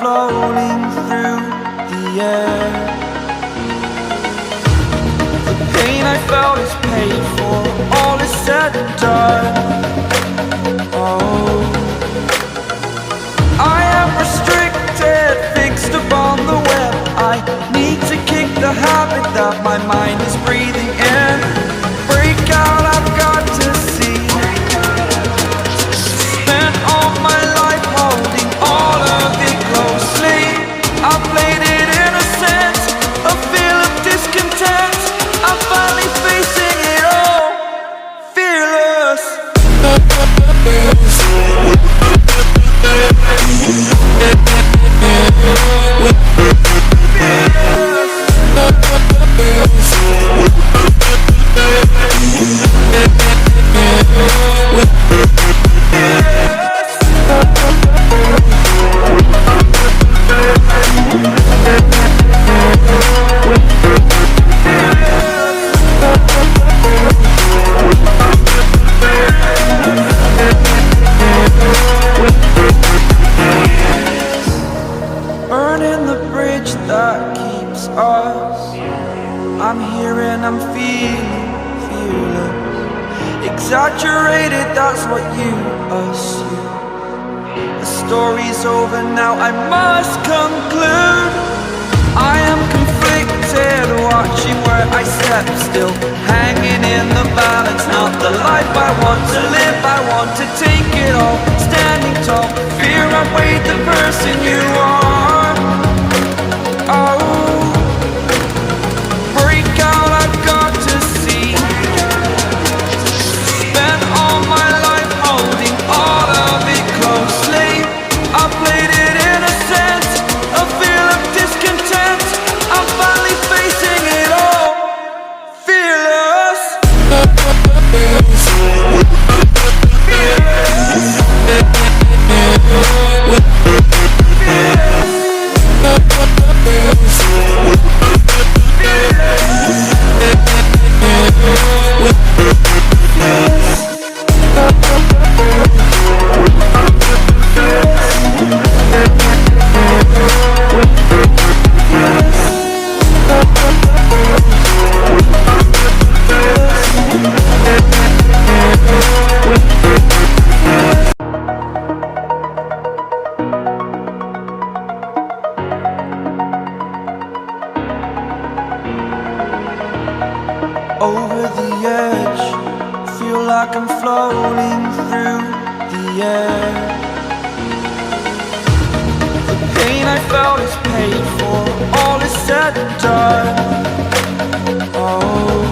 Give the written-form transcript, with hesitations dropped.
floating through the air. The pain I felt is paid for, all is said and done. Oh, I am restricted, fixed upon the web. I need to kick the habit that my mind is breathing in. Break out, I've got to see. Spent all my life holding all of it closely. I played it innocent, a feel of discontent. I'm finally facing it all, fearless. Burning the bridge that keeps us. I'm here and I'm feeling fearless. Exaggerated, that's what you assume. The story's over now, I must conclude. I am conflicted, watching where I step still, hanging in the balance. Not the life I want to live, I want to take it all. Standing tall, fear outweighed the person you are. Oh, break out, I've got to see. Spent all my life holding all of it closely. I played it innocent, a feel of discontent. I'm finally facing it all, fearless. Over the edge, feel like I'm floating through the air. The pain I felt is paid for, all is said and done. Oh,